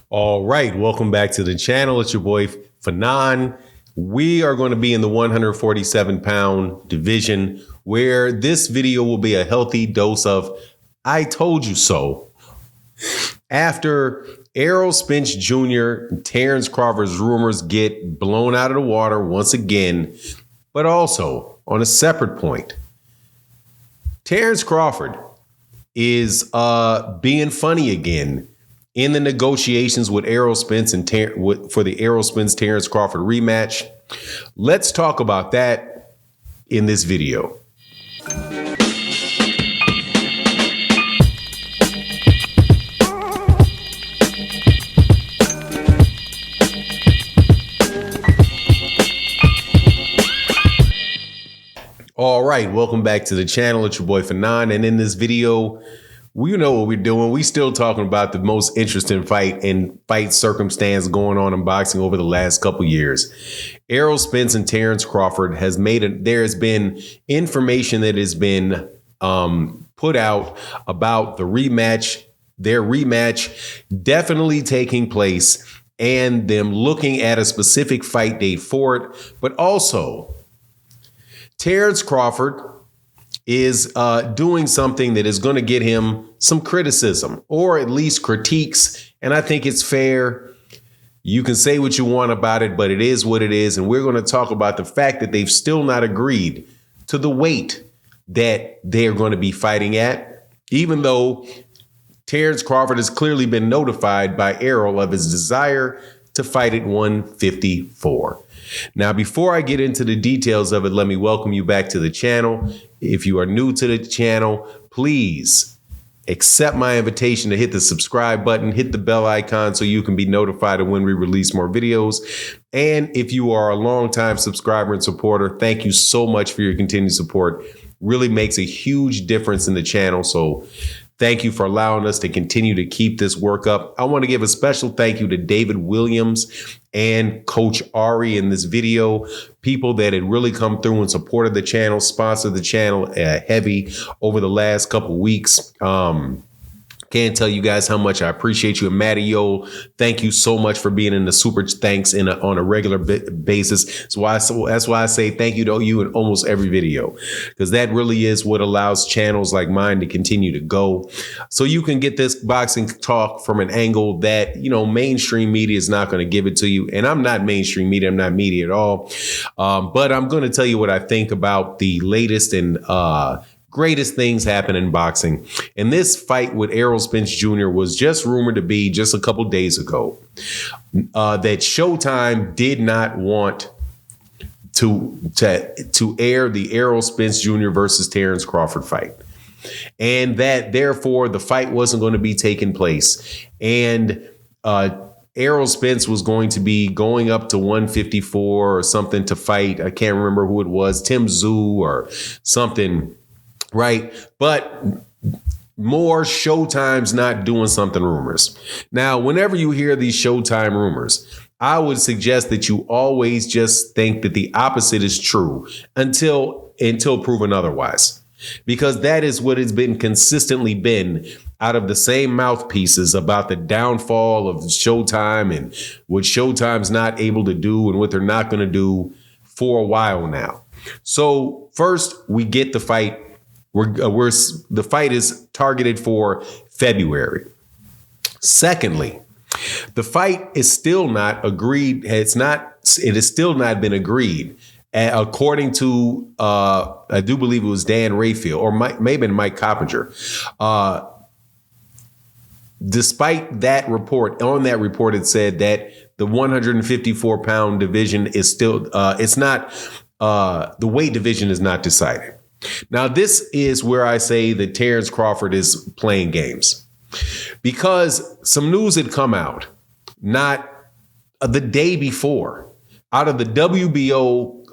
All right, welcome back to the channel. It's your boy Fanon. We are going to be in the 147-pound division, where this video will be a healthy dose of "I told you so." After Errol, Spence Jr., and Terence Crawford's rumors get blown out of the water once again, but also on a separate point, Terence Crawford is being funny again in the negotiations with Errol Spence and for the Errol Spence Terence Crawford rematch. Let's talk about that in this video. All right, welcome back to the channel. It's your boy Fanon, and in this video, we know what we're doing. We still talking about the most interesting fight and fight circumstance going on in boxing over the last couple years. Errol Spence and Terence Crawford there has been information that has been put out about their rematch definitely taking place and them looking at a specific fight date for it. But also, Terence Crawford is doing something that is going to get him some criticism, or at least critiques. And I think it's fair. You can say what you want about it, but it is what it is. And we're going to talk about the fact that they've still not agreed to the weight that they're going to be fighting at, even though Terence Crawford has clearly been notified by Errol of his desire to fight at 154. Now, before I get into the details of it, let me welcome you back to the channel. If you are new to the channel, please accept my invitation to hit the subscribe button, hit the bell icon so you can be notified of when we release more videos. And if you are a longtime subscriber and supporter, thank you so much for your continued support. Really makes a huge difference in the channel. So thank you for allowing us to continue to keep this work up. I want to give a special thank you to David Williams and Coach Ari in this video, people that had really come through and supported the channel, sponsored the channel heavy over the last couple weeks. Can't tell you guys how much I appreciate you. And Matty, thank you so much for being in the super thanks on a regular basis. So that's why I say thank you to you in almost every video, because that really is what allows channels like mine to continue to go. So you can get this boxing talk from an angle that, mainstream media is not going to give it to you. And I'm not mainstream media. I'm not media at all. But I'm going to tell you what I think about the latest and greatest things happen in boxing. And this fight with Errol Spence Jr. was just rumored to be just a couple days ago. That Showtime did not want to air the Errol Spence Jr. versus Terence Crawford fight. And that therefore the fight wasn't going to be taking place. And Errol Spence was going to be going up to 154 or something to fight. I can't remember who it was, Tim Tszyu or something. Right. But more Showtime's not doing something rumors. Now, whenever you hear these Showtime rumors, I would suggest that you always just think that the opposite is true until proven otherwise, because that is what has been consistently been out of the same mouthpieces about the downfall of Showtime and what Showtime's not able to do and what they're not going to do for a while now. So first, we get the fight. The fight is targeted for February. Secondly, the fight is still not agreed. It has still not been agreed. According to, I do believe it was Dan Rayfield or maybe Mike Coppinger. Despite that report, it said that the 154-pound division is still, the weight division is not decided. Now, this is where I say that Terence Crawford is playing games, because some news had come out not the day before out of the WBO,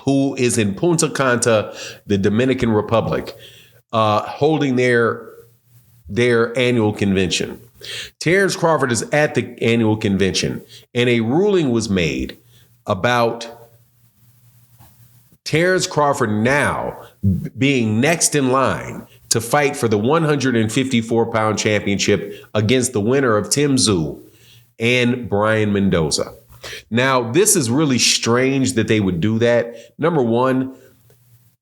who is in Punta Cana, the Dominican Republic, holding their annual convention. Terence Crawford is at the annual convention, and a ruling was made about Terence Crawford now being next in line to fight for the 154-pound championship against the winner of Tim Tszyu and Brian Mendoza. Now, this is really strange that they would do that. Number one,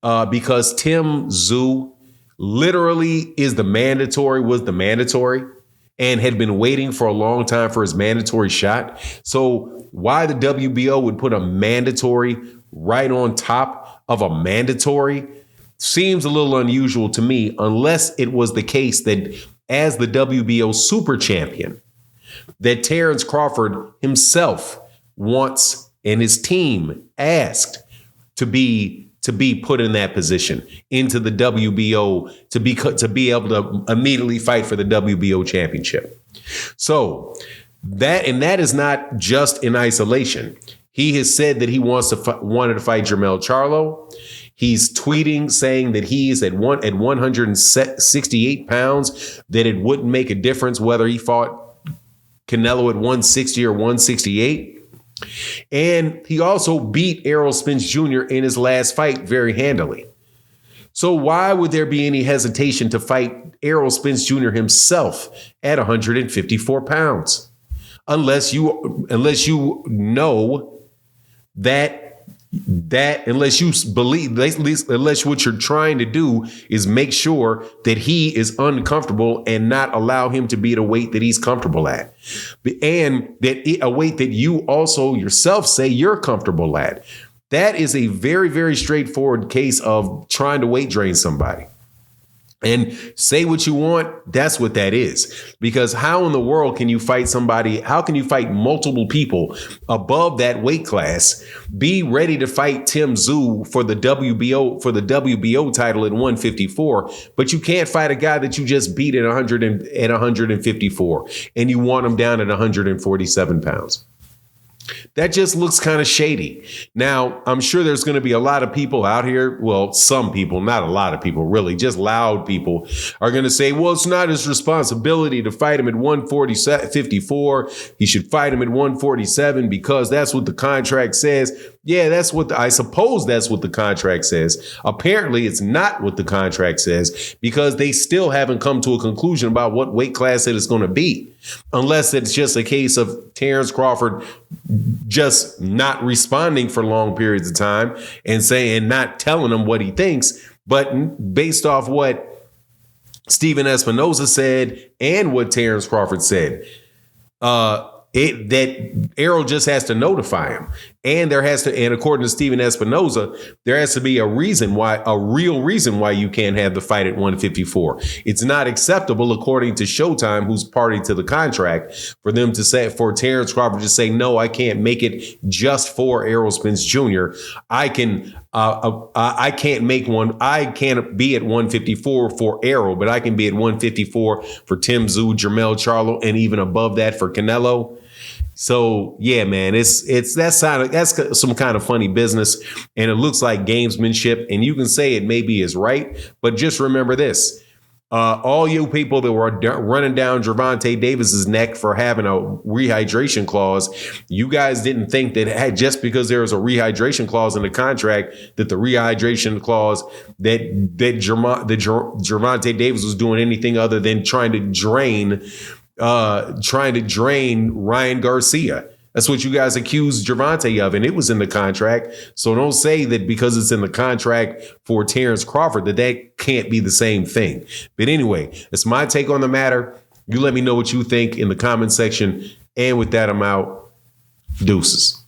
because Tim Tszyu literally was the mandatory and had been waiting for a long time for his mandatory shot. So why the WBO would put a mandatory right on top of a mandatory seems a little unusual to me, unless it was the case that as the WBO super champion, that Terence Crawford himself wants and his team asked to be put in that position into the WBO to be able to immediately fight for the WBO championship. So that is not just in isolation. He has said that he wanted to fight Jermell Charlo. He's tweeting saying that he's at 168 pounds, that it wouldn't make a difference whether he fought Canelo at 160 or 168. And he also beat Errol Spence Jr. in his last fight very handily. So why would there be any hesitation to fight Errol Spence Jr. himself at 154 pounds? Unless you know unless you believe, unless what you're trying to do is make sure that he is uncomfortable and not allow him to be at a weight that he's comfortable at. And that a weight that you also yourself say you're comfortable at. That is a very, very straightforward case of trying to weight drain somebody. And say what you want, that's what that is. Because how in the world can you fight somebody? How can you fight multiple people above that weight class, be ready to fight Tim Tszyu for the WBO title at 154, but you can't fight a guy that you just beat at 154 and you want him down at 147 pounds? That just looks kind of shady. Now, I'm sure there's going to be a lot of people out here. Well, some people, not a lot of people, really, just loud people are going to say, well, it's not his responsibility to fight him at 154. He should fight him at 147 because that's what the contract says. Yeah, I suppose that's what the contract says. Apparently, it's not what the contract says because they still haven't come to a conclusion about what weight class it is going to be. Unless it's just a case of Terence Crawford just not responding for long periods of time and not telling him what he thinks. But based off what Stephen Espinoza said and what Terence Crawford said, that Errol just has to notify him. And according to Stephen Espinoza, there has to be a real reason why you can't have the fight at 154. It's not acceptable, according to Showtime, who's party to the contract, for Terence Crawford to say, no, I can't make it just for Errol Spence Jr. I can't make one. I can't be at 154 for Errol, but I can be at 154 for Tim Tszyu, Jermell Charlo, and even above that for Canelo. So, yeah, man, that's some kind of funny business, and it looks like gamesmanship, and you can say it maybe is right, but just remember this. All you people that were running down Gervonta Davis's neck for having a rehydration clause, you guys didn't think that just because there was a rehydration clause in the contract, that the rehydration clause that Gervonta Davis was doing anything other than trying to drain Ryan Garcia. That's what you guys accused Gervonta of, and it was in the contract. So don't say that because it's in the contract for Terence Crawford that can't be the same thing. But anyway, that's my take on the matter. You let me know what you think in the comment section. And with that, I'm out. Deuces.